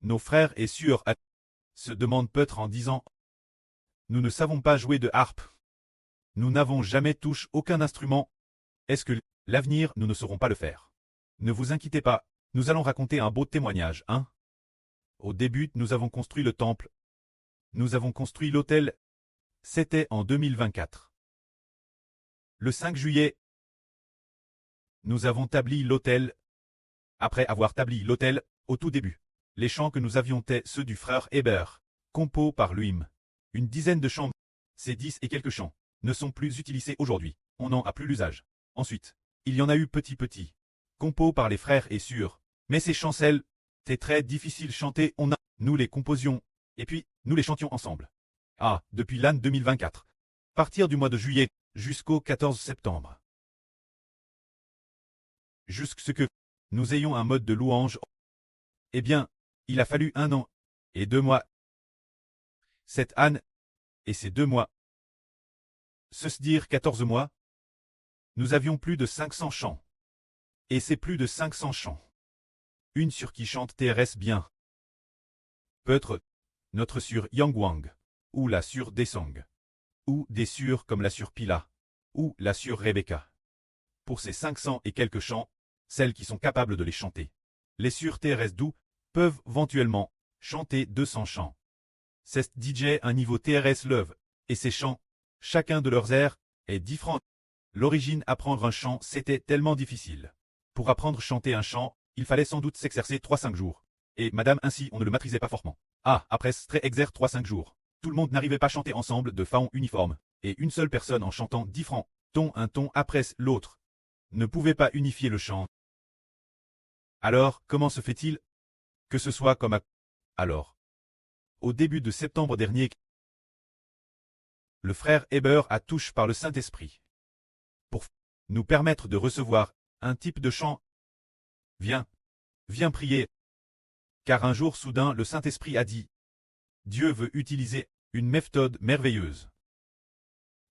Nos frères et sœurs se demandent peut-être en disant « Nous ne savons pas jouer de harpe. Nous n'avons jamais touché aucun instrument. Est-ce que l'avenir, nous ne saurons pas le faire? Ne vous inquiétez pas, nous allons raconter un beau témoignage, hein? Au début, nous avons construit le temple. Nous avons construit l'autel. C'était en 2024. Le 5 juillet, nous avons tabli l'autel. Après avoir tabli l'autel, au tout début, les chants que nous avions étaient ceux du frère Hébert, compos par lui-même. Une dizaine de chants, ces 10 et quelques chants, ne sont plus utilisés aujourd'hui, on n'en a plus l'usage. Ensuite, il y en a eu petit, compos par les frères et sœurs, mais ces chancelles, c'était très difficile chanter, nous les composions, et puis, nous les chantions ensemble. Ah, depuis l'année 2024. Partir du mois de juillet, jusqu'au 14 septembre. Jusqu'à ce que nous ayons un mode de louange. Eh bien, il a fallu 1 an et 2 mois. Cette année et ces 2 mois. Se dire 14 mois. Nous avions plus de 500 chants. Et c'est plus de 500 chants. Une sur qui chante TRS bien. Peut-être notre sur Yang Wang, ou la sur Desong, ou des sur comme la sur Pila, ou la sur Rebecca. Pour ces 500 et quelques chants, celles qui sont capables de les chanter. Les sur TRS doux peuvent éventuellement chanter 200 chants. C'est DJ un niveau TRS Love, et ces chants, chacun de leurs airs, est différent. L'origine apprendre un chant c'était tellement difficile. Pour apprendre chanter un chant, il fallait sans doute s'exercer 3-5 jours. Et madame ainsi on ne le maîtrisait pas fortement. Ah, après ce très exerce 3-5 jours. Tout le monde n'arrivait pas à chanter ensemble de façon uniforme, et une seule personne en chantant différent, un ton après l'autre, ne pouvait pas unifier le chant. Alors, comment se fait-il que ce soit comme à... Alors, au début de septembre dernier, le frère Heber a touché par le Saint-Esprit pour nous permettre de recevoir un type de chant. Viens prier. Car un jour soudain le Saint-Esprit a dit, Dieu veut utiliser une méthode merveilleuse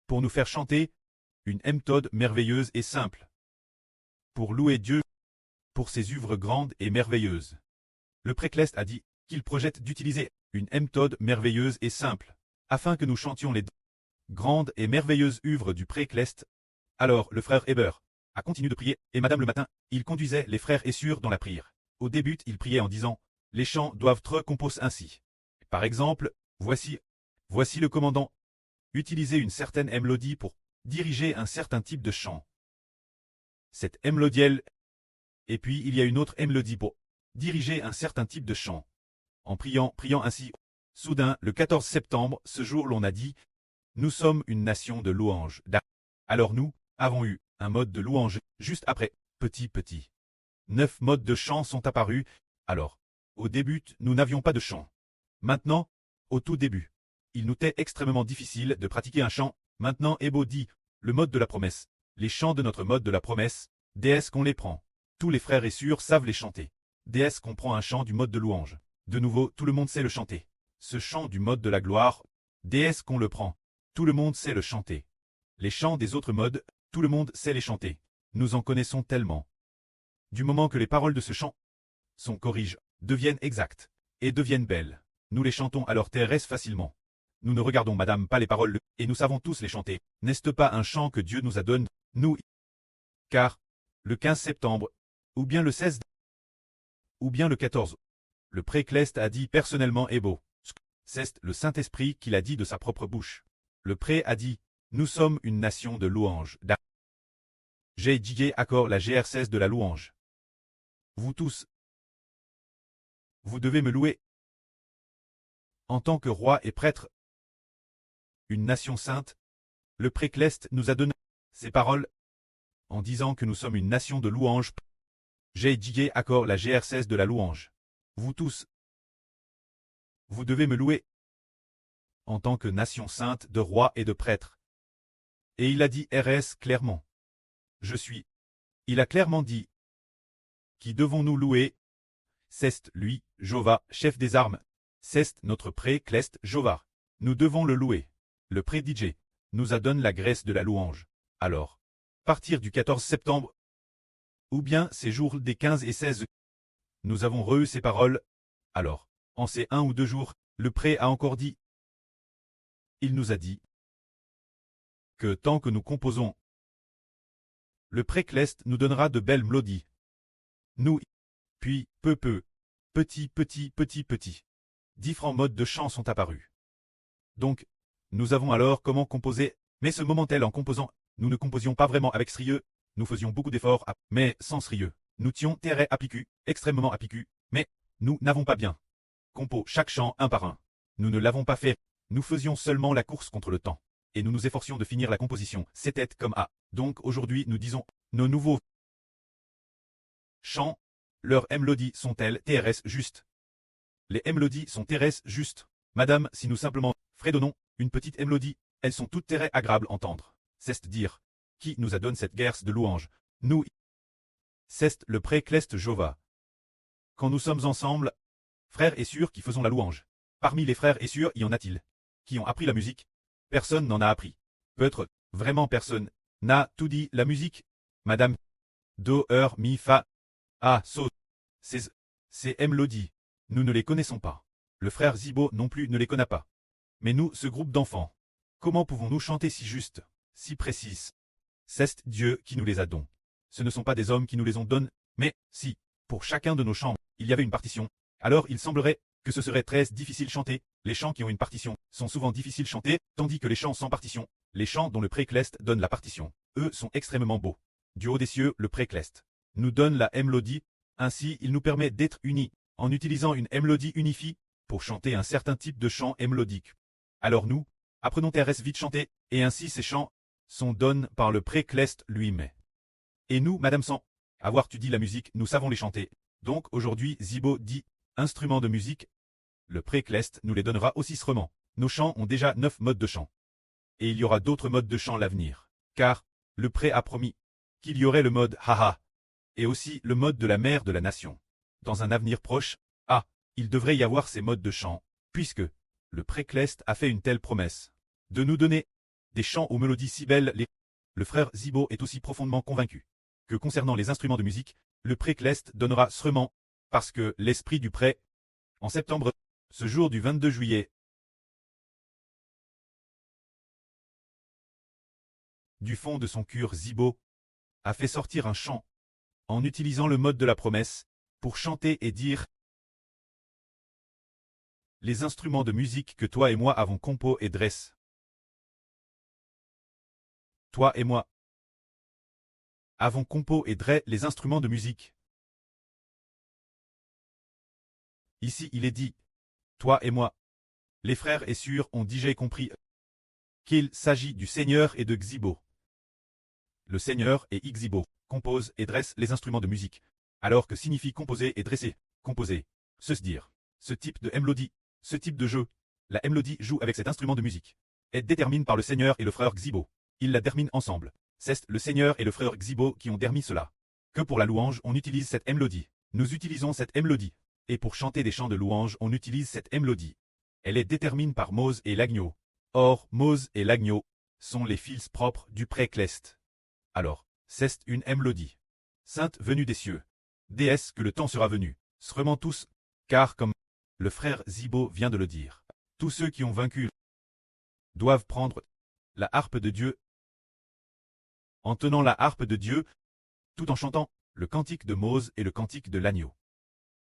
pour nous faire chanter, une méthode merveilleuse et simple, pour louer Dieu, pour ses œuvres grandes et merveilleuses. Le précleste a dit qu'il projette d'utiliser une méthode merveilleuse et simple, afin que nous chantions les grandes et merveilleuses œuvres du précleste. Alors le frère Heber a continué de prier, et madame le matin, il conduisait les frères et sœurs dans la prière. Au début, il priait en disant, les chants doivent être composés ainsi. Par exemple, voici le commandant. Utilisez une certaine mélodie pour diriger un certain type de chant. Cette mélodie, et puis il y a une autre mélodie pour diriger un certain type de chant. En priant ainsi, soudain, le 14 septembre, ce jour l'on a dit, nous sommes une nation de louanges. Alors nous avons eu un mode de louange juste après, petit. 9 modes de chant sont apparus. Alors, au début, nous n'avions pas de chant. Maintenant, au tout début, il nous était extrêmement difficile de pratiquer un chant. Maintenant Ebo dit, le mode de la promesse. Les chants de notre mode de la promesse, déesse qu'on les prend. Tous les frères et sœurs savent les chanter. Déesse qu'on prend un chant du mode de louange. De nouveau, tout le monde sait le chanter. Ce chant du mode de la gloire, déesse qu'on le prend. Tout le monde sait le chanter. Les chants des autres modes, tout le monde sait les chanter. Nous en connaissons tellement. Du moment que les paroles de ce chant sont corrigées, deviennent exactes, et deviennent belles, nous les chantons alors TRS facilement. Nous ne regardons madame pas les paroles, et nous savons tous les chanter. N'est-ce pas un chant que Dieu nous a donné, nous? Car, le 15 septembre, ou bien le 16, ou bien le 14, le précleste a dit personnellement Ebo. C'est le Saint-Esprit qui l'a dit de sa propre bouche. Le pré a dit, nous sommes une nation de louanges. J'ai dit accord la GR16 de la louange. Vous tous, vous devez me louer. En tant que roi et prêtre, une nation sainte, le précleste nous a donné ces paroles, en disant que nous sommes une nation de louanges. J'ai dit accord la GR16 de la louange. Vous tous, vous devez me louer. En tant que nation sainte de rois et de prêtres. Et il a dit RS clairement. Je suis. Il a clairement dit. Qui devons-nous louer? C'est lui, Jova, chef des armes. C'est notre précleste Jova. Nous devons le louer. Le pré-DJ nous a donné la graisse de la louange. Alors, partir du 14 septembre, ou bien ces jours des 15 et 16, nous avons reçu ces paroles. Alors, En ces 1 ou 2 jours, le pré a encore dit. Il nous a dit que tant que nous composons, le pré Cleste nous donnera de belles mélodies. Nous, puis, petit. Différents modes de chant sont apparus. Donc, nous avons alors comment composer, mais ce moment-tel en composant, nous ne composions pas vraiment avec sérieux, nous faisions beaucoup d'efforts, mais sans sérieux. Nous tions terre apicu, extrêmement apicu, mais nous n'avons pas bien compo chaque chant un par un. Nous ne l'avons pas fait, nous faisions seulement la course contre le temps. Et nous nous efforcions de finir la composition, c'était comme A. Donc aujourd'hui nous disons, nos nouveaux chants, leurs mélodies sont-elles TRS justes? Les mélodies sont TRS justes. Madame, si nous simplement fredonnons une petite mélodie, elles sont toutes très agréables à entendre. C'est dire, qui nous a donné cette guerre de louanges? Nous, c'est le pré Cleste Jova. Quand nous sommes ensemble, frères et sœurs qui faisons la louange. Parmi les frères et sœurs y en a-t-il qui ont appris la musique? Personne n'en a appris. Peut-être, vraiment personne, n'a tout dit la musique. Madame, do, mi, fa, a, so, ces mélodies, nous ne les connaissons pas. Le frère Zibo non plus ne les connaît pas. Mais nous, ce groupe d'enfants, comment pouvons-nous chanter si juste, si précis? C'est Dieu qui nous les a donnés. Ce ne sont pas des hommes qui nous les ont donnés, mais si, pour chacun de nos chants, il y avait une partition, alors il semblerait que ce serait très difficile chanter. Les chants qui ont une partition sont souvent difficiles chanter, tandis que les chants sans partition, les chants dont le pré-Cleste donne la partition, eux sont extrêmement beaux. Du haut des cieux, le pré-Cleste nous donne la mélodie, ainsi il nous permet d'être unis, en utilisant une mélodie unifiée, pour chanter un certain type de chant mélodique. Alors nous, apprenons TRS vite chanter, et ainsi ces chants sont donnés par le pré-Cleste lui-même. Et nous, Madame sans avoir tu dit la musique, nous savons les chanter. Donc aujourd'hui Zibo dit, instruments de musique, le pré-Cleste nous les donnera aussi serment. Nos chants ont déjà 9 modes de chant. Et il y aura d'autres modes de chant à l'avenir. Car, le pré a promis qu'il y aurait le mode haha, et aussi le mode de la mère de la nation. Dans un avenir proche, il devrait y avoir ces modes de chant, puisque le pré-Cleste a fait une telle promesse, de nous donner des chants aux mélodies si belles. Le frère Zibo est aussi profondément convaincu que concernant les instruments de musique, le pré-Cleste donnera serment, parce que l'esprit du pré, en septembre, ce jour du 22 juillet, du fond de son cœur Zibo, a fait sortir un chant, en utilisant le mode de la promesse, pour chanter et dire les instruments de musique que toi et moi avons compo et dresse. Toi et moi avons compo et dresse les instruments de musique. Ici il est dit, toi et moi, les frères et sœurs ont déjà compris qu'il s'agit du Seigneur et de Xibo. Le Seigneur et Xibo composent et dressent les instruments de musique, alors que signifie composer et dresser, composer, se dire, ce type de mélodie, ce type de jeu, la mélodie joue avec cet instrument de musique, est déterminée par le Seigneur et le frère Xibo. Ils la terminent ensemble. C'est le Seigneur et le frère Xibo qui ont dermis cela. Que pour la louange on utilise cette mélodie. Nous utilisons cette mélodie. Et pour chanter des chants de louange on utilise cette mélodie. Elle est déterminée par Mose et l'agneau. Or, Mose et l'agneau sont les fils propres du pré-Cleste. Alors, c'est une mélodie. Sainte venue des cieux. Déesse que le temps sera venu. Serment tous, car comme le frère Zibo vient de le dire, tous ceux qui ont vaincu doivent prendre la harpe de Dieu. En tenant la harpe de Dieu, tout en chantant le cantique de Mose et le cantique de l'agneau.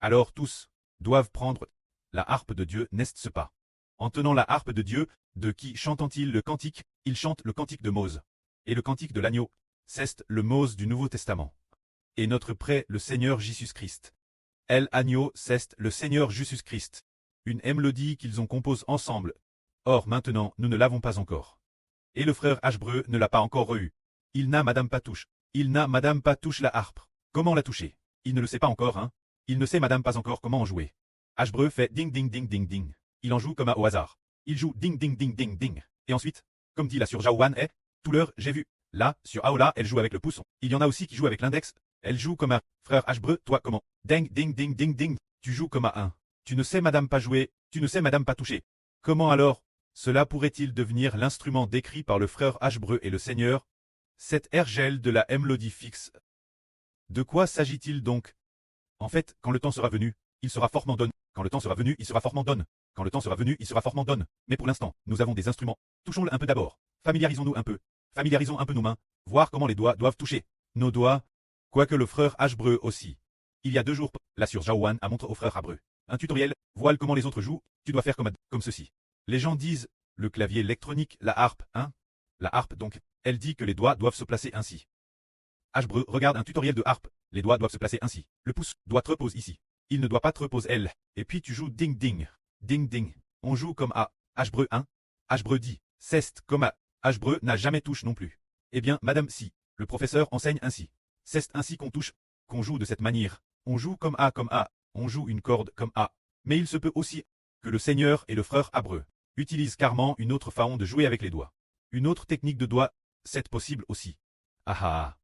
Alors tous doivent prendre la harpe de Dieu, n'est-ce pas? En tenant la harpe de Dieu, de qui chantent-ils le cantique? Ils chantent le cantique de Mose. Et le cantique de l'agneau, c'est le Mose du Nouveau Testament. Et notre prêt, le Seigneur Jésus-Christ. El agneau, c'est le Seigneur Jésus-Christ. Une mélodie qu'ils ont compose ensemble. Or maintenant, nous ne l'avons pas encore. Et le frère Ashbreu ne l'a pas encore eu. Il n'a Madame Patouche. Il n'a Madame Patouche la harpe. Comment la toucher? Il ne le sait pas encore, hein? Il ne sait Madame pas encore comment en jouer. Ashbreu fait ding ding ding ding ding. Il en joue comme au hasard. Il joue ding ding ding ding ding. Et ensuite, comme dit la sur Jaouan est, tout l'heure, j'ai vu. Là, sur Aola, elle joue avec le pouce. Il y en a aussi qui jouent avec l'index. Elle joue comme un frère Ashbreu, toi comment? Ding ding ding ding ding. Tu joues comme à un. Tu ne sais Madame pas jouer, tu ne sais Madame pas toucher. Comment alors? Cela pourrait-il devenir l'instrument décrit par le frère Ashbreu et le Seigneur? Cette ergel de la mélodie fixe. De quoi s'agit-il donc? En fait, quand le temps sera venu, il sera fortement donné. Quand le temps sera venu, il sera fortement donne. Quand le temps sera venu, il sera fortement donne. Mais pour l'instant, nous avons des instruments. Touchons-le un peu d'abord. Familiarisons-nous un peu. Familiarisons un peu nos mains. Voir comment les doigts doivent toucher. Nos doigts. Quoique le frère Ashbreu aussi. Il y a 2 jours, la sur Jaowan a montré au frère Ashbreu un tutoriel. Voilà comment les autres jouent. Tu dois faire comme ceci. Les gens disent, le clavier électronique, la harpe, hein? La harpe donc, elle dit que les doigts doivent se placer ainsi. Ashbreu regarde un tutoriel de harpe. Les doigts doivent se placer ainsi. Le pouce doit te reposer ici. Il ne doit pas te reposer elle. Et puis tu joues ding ding. Ding ding. On joue comme A. Ashbreu 1. Ashbreu dit. C'est comme A. Ashbreu n'a jamais touché non plus. Eh bien, madame, si. Le professeur enseigne ainsi. C'est ainsi qu'on touche. Qu'on joue de cette manière. On joue comme A comme A. On joue une corde comme A. Mais il se peut aussi que le Seigneur et le frère Ashbreu utilisent carrément une autre façon de jouer avec les doigts. Une autre technique de doigt, c'est possible aussi. Ah ah.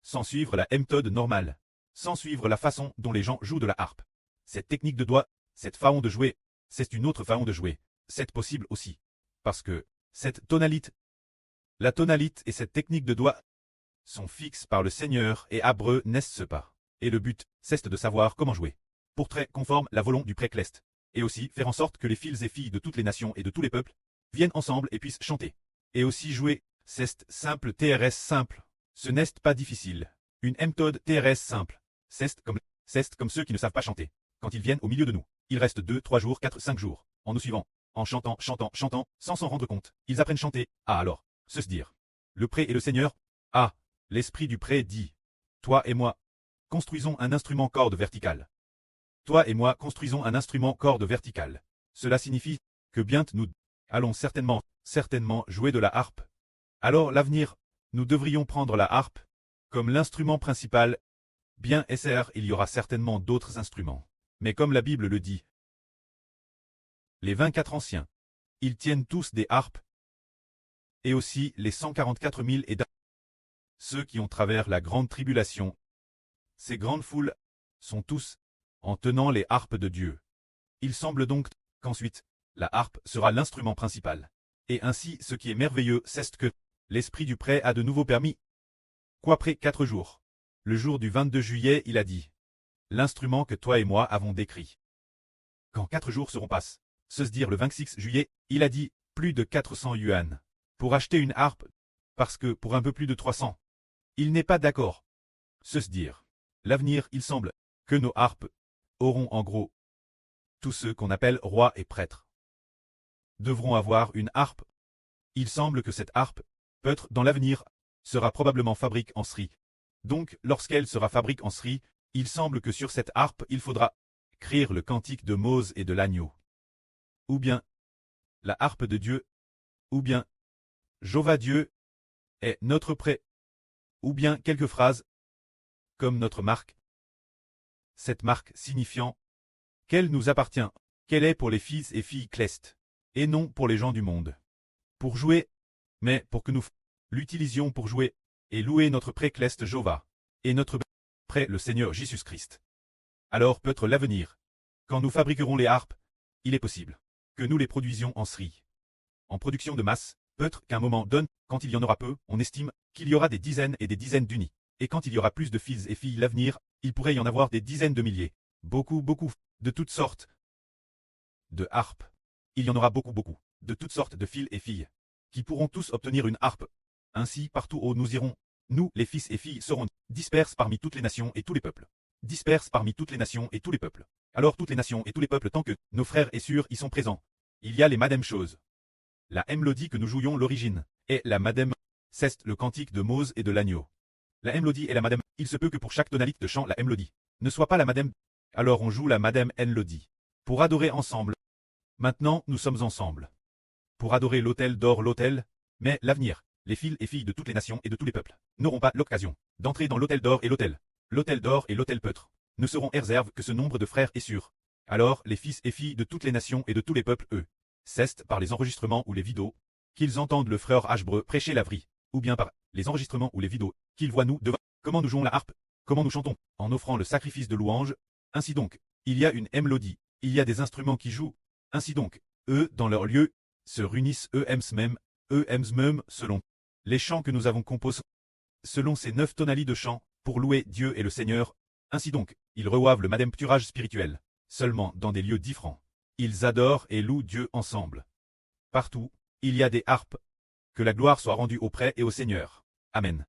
Sans suivre la méthode normale. Sans suivre la façon dont les gens jouent de la harpe. Cette technique de doigt, cette façon de jouer, c'est une autre façon de jouer. C'est possible aussi. Parce que, cette tonalité, la tonalité et cette technique de doigt sont fixes par le Seigneur et Ashbreu n'est-ce pas. Et le but, c'est de savoir comment jouer. Pour très conforme la volonté du pré-clest. Et aussi faire en sorte que les fils et filles de toutes les nations et de tous les peuples viennent ensemble et puissent chanter. Et aussi jouer, c'est simple TRS simple. Ce n'est pas difficile. Une méthode TRS simple. C'est comme ceux qui ne savent pas chanter. Quand ils viennent au milieu de nous, ils restent 2, 3 jours, 4, 5 jours, en nous suivant, en chantant, chantant, chantant, sans s'en rendre compte. Ils apprennent chanter. Ah alors, se dire. Le pré et le Seigneur. Ah, l'esprit du pré dit. Toi et moi, construisons un instrument corde verticale. Toi et moi construisons un instrument corde verticale. Cela signifie que bientôt nous allons certainement jouer de la harpe. Alors l'avenir, nous devrions prendre la harpe comme l'instrument principal. Bien SR, il y aura certainement d'autres instruments. Mais comme la Bible le dit, les 24 anciens, ils tiennent tous des harpes, et aussi les 144 000 et ceux qui ont travers la grande tribulation. Ces grandes foules sont tous en tenant les harpes de Dieu. Il semble donc qu'ensuite, la harpe sera l'instrument principal. Et ainsi, ce qui est merveilleux, c'est que l'esprit du prêt a de nouveau permis. Qu'après 4 jours, le jour du 22 juillet, il a dit, l'instrument que toi et moi avons décrit. Quand 4 jours seront passés, se dire le 26 juillet, il a dit, plus de 400 yuan. Pour acheter une harpe, parce que pour un peu plus de 300, il n'est pas d'accord. Se dire, l'avenir, il semble, que nos harpes auront en gros, tous ceux qu'on appelle rois et prêtres, devront avoir une harpe. Il semble que cette harpe, peut-être dans l'avenir, sera probablement fabriquée en Sri. Donc, lorsqu'elle sera fabriquée en Sri, il semble que sur cette harpe, il faudra écrire le cantique de Mose et de l'agneau. Ou bien, la harpe de Dieu. Ou bien, Jéhovah Dieu est notre prêt. Ou bien quelques phrases, comme notre marque. Cette marque signifiant qu'elle nous appartient, qu'elle est pour les fils et filles clestes, et non pour les gens du monde. Pour jouer, mais pour que nous l'utilisions pour jouer, et louer notre pré-cleste Jéhovah, et notre prêt le Seigneur Jésus-Christ. Alors peut-être l'avenir, quand nous fabriquerons les harpes, il est possible que nous les produisions en Sri. En production de masse, peut-être qu'un moment donne, quand il y en aura peu, on estime qu'il y aura des dizaines et des dizaines d'unis. Et quand il y aura plus de fils et filles l'avenir, il pourrait y en avoir des dizaines de milliers. Beaucoup, de toutes sortes de harpes. Il y en aura beaucoup, de toutes sortes de fils et filles, qui pourront tous obtenir une harpe. Ainsi, partout où nous irons, nous, les fils et filles, seront disperses parmi toutes les nations et tous les peuples. Disperses parmi toutes les nations et tous les peuples. Alors toutes les nations et tous les peuples tant que nos frères et sœurs y sont présents. Il y a les madame choses. La mélodie que nous jouions l'origine, est la madame, c'est le cantique de Mose et de l'agneau. La mélodie est la madame, il se peut que pour chaque tonalité de chant la mélodie ne soit pas la madame. Alors on joue la madame mélodie. Pour adorer ensemble. Maintenant nous sommes ensemble. Pour adorer l'autel d'or l'autel, mais l'avenir, les fils et filles de toutes les nations et de tous les peuples, n'auront pas l'occasion d'entrer dans l'autel d'or et l'autel. L'autel d'or et l'autel peutre ne seront réservés que ce nombre de frères et sœurs. Alors les fils et filles de toutes les nations et de tous les peuples, eux, c'est par les enregistrements ou les vidéos, qu'ils entendent le frère Ashbreu prêcher la vraie, ou bien par les enregistrements ou les vidéos, qu'ils voient nous devant, comment nous jouons la harpe, comment nous chantons, en offrant le sacrifice de louange. Ainsi donc, il y a une mélodie, il y a des instruments qui jouent. Ainsi donc, eux, dans leur lieu, se réunissent eux même, selon les chants que nous avons composés, selon ces 9 tonalités de chants, pour louer Dieu et le Seigneur. Ainsi donc, ils reçoivent le madame purage spirituel. seulement dans des lieux différents. Ils adorent et louent Dieu ensemble. Partout, il y a des harpes. Que la gloire soit rendue au prêtre et au Seigneur. Amen.